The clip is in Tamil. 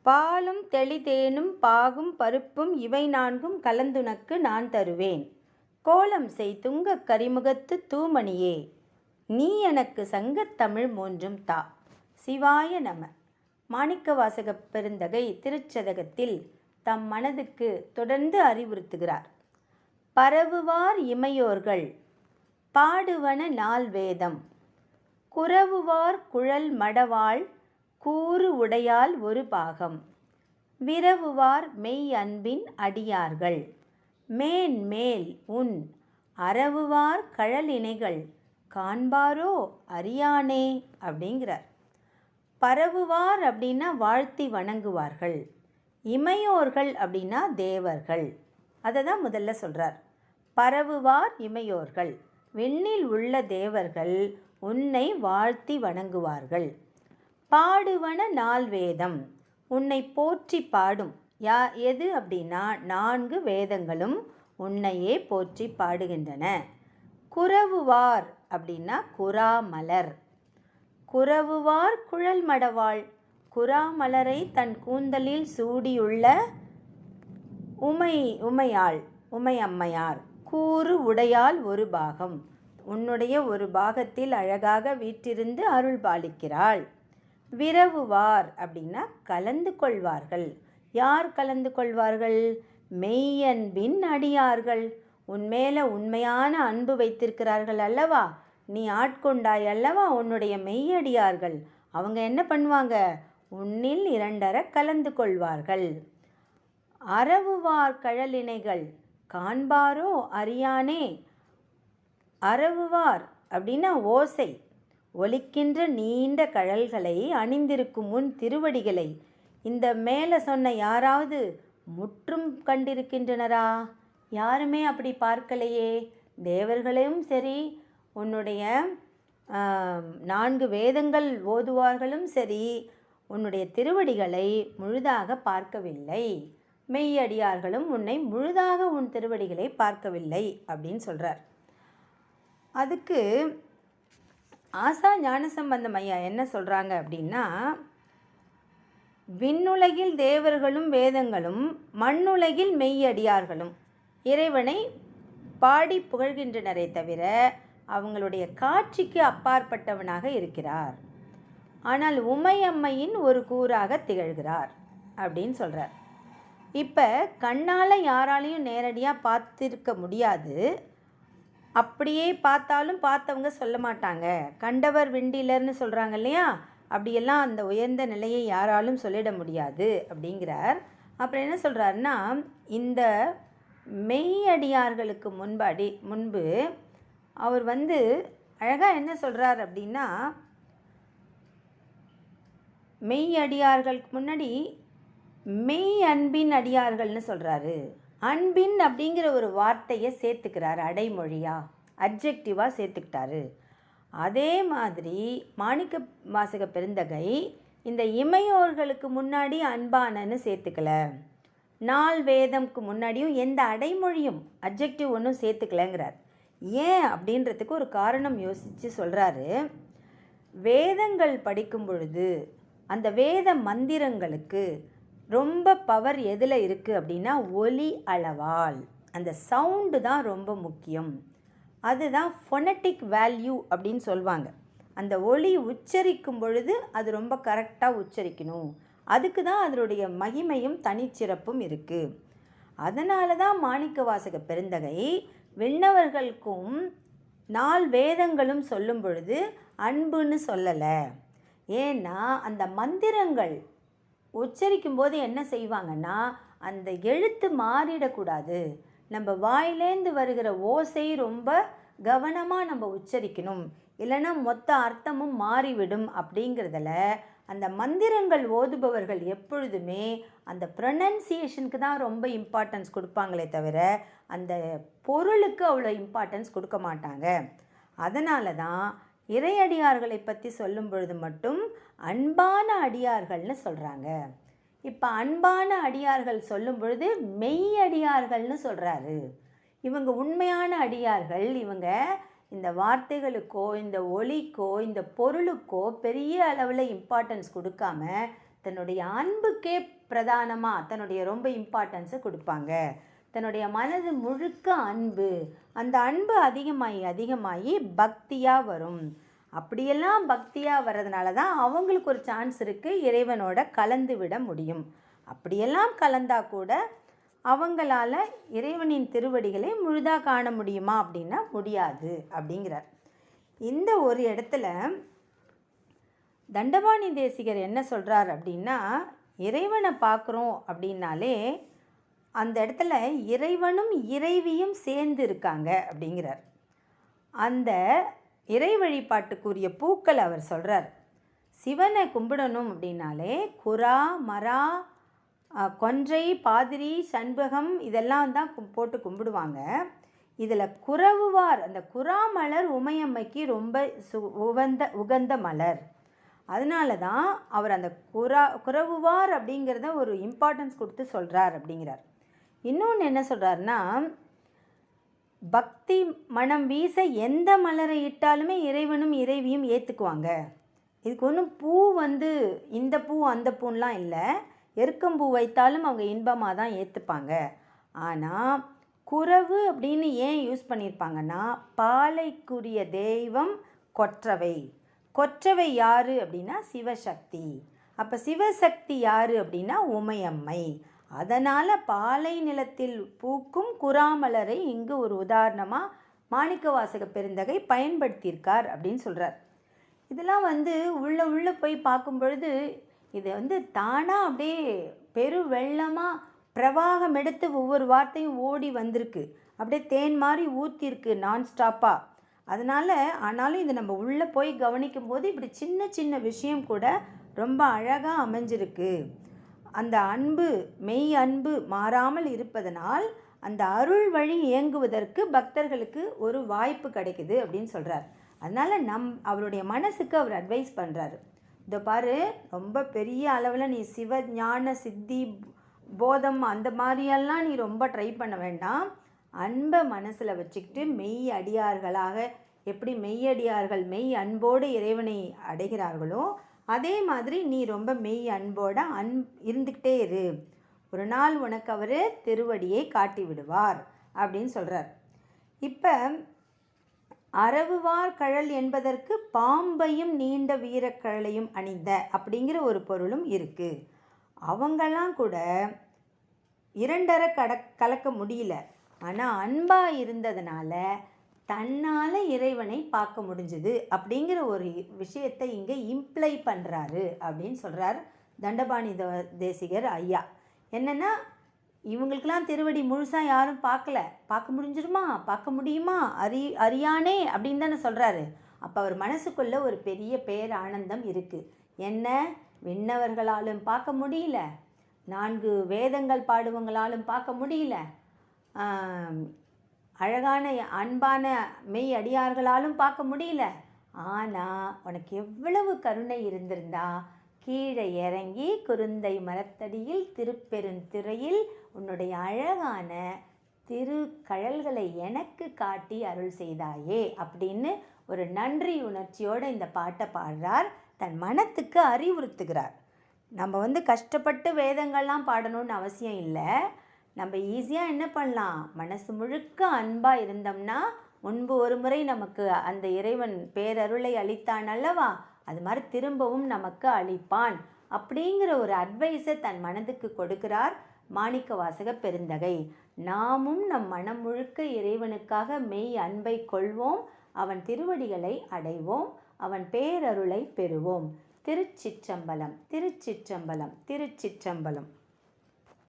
பாலும் தெளிதேனும் பாகும் பருப்பும் இவை நான்கும் கலந்துனக்கு நான் தருவேன். கோலம் செய் துங்கக் கரிமுகத்து தூமணியே, நீ எனக்கு சங்கத் தமிழ் மூன்றும் தா. சிவாய நம. மாணிக்கவாசகப் பெருந்தகை திருச்சதகத்தில் தம் மனதுக்கு தொடர்ந்து அறிவுறுத்துகிறார். பரவுவார் இமையோர்கள் பாடுவன நால் வேதம், குரவுவார் குழல் மடவாள் கூறு உடையால் ஒரு பாகம், விரவுவார் மெய் அன்பின் அடியார்கள் மேன்மேல் உன் அரவுவார் கழலிணைகள் காண்பாரோ அறியானே அப்படிங்கிறார். பரவுவார் அப்படின்னா வாழ்த்தி வணங்குவார்கள், இமையோர்கள் அப்படின்னா தேவர்கள். அதை தான் முதல்ல சொல்கிறார். பரவுவார் இமையோர்கள், விண்ணில் உள்ள தேவர்கள் உன்னை வாழ்த்தி வணங்குவார்கள். பாடுவன நால் வேதம், உன்னை போற்றி பாடும். எது அப்படின்னா 4 வேதங்களும் உன்னையே போற்றி பாடுகின்றன. குரவுவார் அப்படின்னா குறாமலர், குரவுவார் குழல் மடவாள், குறாமலரை தன் கூந்தலில் சூடியுள்ள உமையாள், உமையம்மையார். கூறு உடையால் ஒரு பாகம், உன்னுடைய ஒரு பாகத்தில் அழகாக வீற்றிருந்து அருள் பாலிக்கிறாள். விரவுவார் அப்படின்னா கலந்து கொள்வார்கள். யார் கலந்து கொள்வார்கள்? மெய்யன்பின் அடியார்கள். உன்மேல உண்மையான அன்பு வைத்திருக்கிறார்கள் அல்லவா, நீ ஆட்கொண்டாய் அல்லவா உன்னுடைய மெய்யடியார்கள். அவங்க என்ன பண்ணுவாங்க? உன்னில் 2 கலந்து கொள்வார்கள். அரவுவார் கழலிணைகள் காண்பாரோ அறியானே. அரவுவார் அப்படின்னா ஓசை, ஒலிக்கின்ற நீண்ட கழல்களை அணிந்திருக்கும் உன் திருவடிகளை இந்த மேலே சொன்ன யாராவது முற்றும் கண்டிருக்கின்றனரா? யாருமே அப்படி பார்க்கலையே. தேவர்களையும் சரி, உன்னுடைய 4 வேதங்கள் ஓதுவார்களும் சரி, உன்னுடைய திருவடிகளை முழுதாக பார்க்கவில்லை. மெய்யடியார்களும் உன்னை முழுதாக உன் திருவடிகளை பார்க்கவில்லை அப்படின்னு சொல்கிறார். அதுக்கு ஆசா ஞானசம்பந்தம் ஐயா என்ன சொல்கிறாங்க அப்படின்னா, விண்ணுலகில் தேவர்களும் வேதங்களும் மண்ணுலகில் மெய்யடியார்களும் இறைவனை பாடி புகழ்கின்றனரே தவிர அவங்களுடைய காட்சிக்கு அப்பாற்பட்டவனாக இருக்கிறார். ஆனால் உமையம்மையின் ஒரு கூறாக திகழ்கிறார் அப்படின்னு சொல்கிறார். இப்போ கண்ணால் யாராலையும் நேரடியாக பார்த்திருக்க முடியாது. அப்படியே பார்த்தாலும் பார்த்தவங்க சொல்ல மாட்டாங்க. கண்டவர் விண்டிலர்னு சொல்கிறாங்க இல்லையா, அப்படியெல்லாம் அந்த உயர்ந்த நிலையை யாராலும் சொல்லிட முடியாது அப்படிங்கிறார். அப்புறம் என்ன சொல்கிறாருன்னா, இந்த மெய்யடியார்களுக்கு முன்பு அவர் அழகாக என்ன சொல்கிறார் அப்படின்னா, மெய்யடியார்களுக்கு முன்னாடி மெய் அன்பின் அடியார்கள்னு சொல்கிறாரு. அன்பின் அப்படிங்கிற ஒரு வார்த்தையை சேர்த்துக்கிறார், அடைமொழியாக அட்ஜெக்டிவாக சேர்த்துக்கிட்டாரு. அதே மாதிரி மாணிக்க வாசக பெருந்தகை இந்த இமையோர்களுக்கு முன்னாடி அன்பானன்னு சேர்த்துக்கல, 4 வேதம்க்கு முன்னாடியும் எந்த அடைமொழியும் அட்ஜெக்டிவ் ஒன்றும் சேர்த்துக்கலங்கிறார். ஏன் அப்படின்றதுக்கு ஒரு காரணம் யோசித்து சொல்கிறாரு. வேதங்கள் படிக்கும் பொழுது அந்த வேத மந்திரங்களுக்கு ரொம்ப பவர் எதில் இருக்குது அப்படின்னா ஒலி அளவால். அந்த சவுண்டு தான் ரொம்ப முக்கியம். அதுதான் ஃபொனட்டிக் வேல்யூ அப்படின்னு சொல்லுவாங்க. அந்த ஒலி உச்சரிக்கும் பொழுது அது ரொம்ப கரெக்டாக உச்சரிக்கணும். அதுக்கு தான் அதனுடைய மகிமையும் தனிச்சிறப்பும் இருக்குது. அதனால தான் மாணிக்கவாசக பெருந்தகை விண்ணவர்களுக்கும் 4 வேதங்களும் சொல்லும் பொழுது அன்புன்னு சொல்லலை. ஏன்னா அந்த மந்திரங்கள் உச்சரிக்கும் போது என்ன செய்வாங்கன்னா, அந்த எழுத்து மாறிடக்கூடாது. நம்ம வாயிலேந்து வருகிற ஓசை ரொம்ப கவனமாக நம்ம உச்சரிக்கணும், இல்லைன்னா மொத்த அர்த்தமும் மாறிவிடும். அப்படிங்கிறதுல அந்த மந்திரங்கள் ஓதுபவர்கள் எப்பொழுதுமே அந்த ப்ரொனன்சியேஷனுக்கு தான் ரொம்ப இம்பார்ட்டன்ஸ் கொடுப்பாங்களே தவிர அந்த பொருளுக்கு அவ்வளோ இம்பார்ட்டன்ஸ் கொடுக்க மாட்டாங்க. அதனால தான் இறையடியார்களை பற்றி சொல்லும் பொழுது மட்டும் அன்பான அடியார்கள்னு சொல்கிறாங்க. இப்போ அன்பான அடியார்கள் சொல்லும் பொழுது மெய்யடியார்கள்னு சொல்கிறாரு. இவங்க உண்மையான அடியார்கள். இவங்க இந்த வார்த்தைகளுக்கோ இந்த ஒலிக்கோ இந்த பொருளுக்கோ பெரிய அளவில் இம்பார்ட்டன்ஸ் கொடுக்காம தன்னுடைய அன்புக்கே பிரதானமாக தன்னுடைய ரொம்ப இம்பார்ட்டன்ஸை கொடுப்பாங்க. தன்னுடைய மனது முழுக்க அன்பு, அந்த அன்பு அதிகமாகி பக்தியாக வரும். அப்படியெல்லாம் பக்தியாக வர்றதுனால தான் அவங்களுக்கு ஒரு சான்ஸ் இருக்குது இறைவனோட கலந்து விட முடியும். அப்படியெல்லாம் கலந்தால் கூட அவங்களால இறைவனின் திருவடிகளை முழுதாக காண முடியுமா அப்படின்னா முடியாது அப்படிங்கிறார். இந்த ஒரு இடத்துல தண்டபாணி தேசிகர் என்ன சொல்கிறார் அப்படின்னா, இறைவனை பார்க்குறோம் அப்படின்னாலே அந்த இடத்துல இறைவனும் இறைவியும் சேர்ந்து இருக்காங்க அப்படிங்கிறார். அந்த இறை வழிபாட்டுக்குரிய பூக்கள் அவர் சொல்கிறார். சிவனை கும்பிடணும் அப்படின்னாலே குரா, மரா, கொன்றை, பாதிரி, சண்பகம் இதெல்லாம் தான் போட்டு கும்பிடுவாங்க. இதில் குரவுவார், அந்த குரா மலர் உமையம்மைக்கு ரொம்ப உகந்த மலர். அதனால தான் அவர் அந்த குரவுவார் அப்படிங்கிறத ஒரு இம்பார்ட்டன்ஸ் கொடுத்து சொல்கிறார் அப்படிங்கிறார். இன்னொன்று என்ன சொல்கிறாருன்னா, பக்தி மனம் வீச எந்த மலரை இட்டாலுமே இறைவனும் இறைவியும் ஏற்றுக்குவாங்க. இதுக்கு ஒன்றும் பூ இந்த பூ அந்த பூன்லாம் இல்லை. எருக்கம்பூ வைத்தாலும் அவங்க இன்பமாக தான் ஏற்றுப்பாங்க. ஆனால் குரவு அப்படின்னு ஏன் யூஸ் பண்ணியிருப்பாங்கன்னா, பாலைக்குரிய தெய்வம் கொற்றவை. கொற்றவை யார் அப்படின்னா சிவசக்தி. அப்போ சிவசக்தி யார் அப்படின்னா உமையம்மை. அதனால் பாலை நிலத்தில் பூக்கும் குராமலரை இங்கு ஒரு உதாரணமாக மாணிக்கவாசக பெருந்தகை பயன்படுத்தியிருக்கார் அப்படின்னு சொல்கிறார். இதெல்லாம் உள்ளே போய் பார்க்கும் பொழுது இது தானாக அப்படியே பெரு வெள்ளமாக பிரவாகம் எடுத்து ஒவ்வொரு வார்த்தையும் ஓடி வந்திருக்கு. அப்படியே தேன் மாதிரி ஊற்றிருக்கு நான்ஸ்டாப்பாக. ஆனாலும் இது நம்ம உள்ளே போய் கவனிக்கும் போது இப்படி சின்ன சின்ன விஷயம் கூட ரொம்ப அழகாக அமைஞ்சிருக்கு. அந்த அன்பு, மெய் அன்பு மாறாமல் இருப்பதனால் அந்த அருள் வழி இயங்குவதற்கு பக்தர்களுக்கு ஒரு வாய்ப்பு கிடைக்குது அப்படின்னு சொல்கிறார். அதனால் அவருடைய மனசுக்கு அவர் அட்வைஸ் பண்ணுறாரு. இதை பாரு, ரொம்ப பெரிய அளவில் நீ சிவ ஞான சித்தி போதம் அந்த மாதிரியெல்லாம் நீ ரொம்ப ட்ரை பண்ண வேண்டாம். அன்பை மனசில் வச்சுக்கிட்டு மெய் அடியார்களாக எப்படி மெய்யடியார்கள் மெய் அன்போடு இறைவனை அடைகிறார்களோ அதே மாதிரி நீ ரொம்ப மெய் அன்போட இருந்துக்கிட்டே இரு. ஒரு நாள் உனக்கு அவர் திருவடியை காட்டி விடுவார் அப்படின்னு சொல்கிறார். இப்போ அரவுவார் கழல் என்பதற்கு பாம்பையும் நீண்ட வீரக்கழலையும் அணிந்த அப்படிங்கிற ஒரு பொருளும் இருக்குது. அவங்கெல்லாம் கூட இரண்டரை கலக்க முடியல. ஆனால் அன்பாக இருந்ததுனால தன்னால் இறைவனை பார்க்க முடிஞ்சுது அப்படிங்கிற ஒரு விஷயத்தை இங்கே இம்ப்ளை பண்ணுறாரு அப்படின்னு சொல்கிறார் தண்டபாணி தேசிகர் ஐயா. என்னென்னா, இவங்களுக்கெல்லாம் திருவடி முழுசாக யாரும் பார்க்க முடியுமா அறியானே அப்படின்னு தானே சொல்கிறாரு. அப்போ அவர் மனசுக்குள்ளே ஒரு பெரிய பேரானந்தம் இருக்குது. என்ன, விண்ணவர்களாலும் பார்க்க முடியல, 4 வேதங்கள் பாடுவங்களாலும் பார்க்க முடியல, அழகான அன்பான மெய் அடியார்களாலும் பார்க்க முடியல. ஆனால் உனக்கு எவ்வளவு கருணை இருந்திருந்தா கீழே இறங்கி குருந்தை மரத்தடியில் திருப்பெருந்திரையில் உன்னுடைய அழகான திருக்கழல்களை எனக்கு காட்டி அருள் செய்தாயே அப்படின்னு ஒரு நன்றி உணர்ச்சியோடு இந்த பாட்டை பாடுறார். தன் மனத்துக்கு அறிவுறுத்துகிறார். நம்ம கஷ்டப்பட்டு வேதங்கள்லாம் பாடணும்னு அவசியம் இல்லை. நம்ம ஈஸியாக என்ன பண்ணலாம், மனசு முழுக்க அன்பாக இருந்தோம்னா முன்பு ஒரு முறை நமக்கு அந்த இறைவன் பேரருளை அளித்தான் அல்லவா, அது மாதிரி திரும்பவும் நமக்கு அளிப்பான் அப்படிங்கிற ஒரு அட்வைஸை தன் மனதுக்கு கொடுக்கிறார் மாணிக்கவாசக பெருந்தகை. நாமும் நம் மனம் முழுக்க இறைவனுக்காக மெய் அன்பை கொள்வோம், அவன் திருவடிகளை அடைவோம், அவன் பேரருளை பெறுவோம். திருச்சிற்றம்பலம், திருச்சிற்றம்பலம், திருச்சிற்றம்பலம்.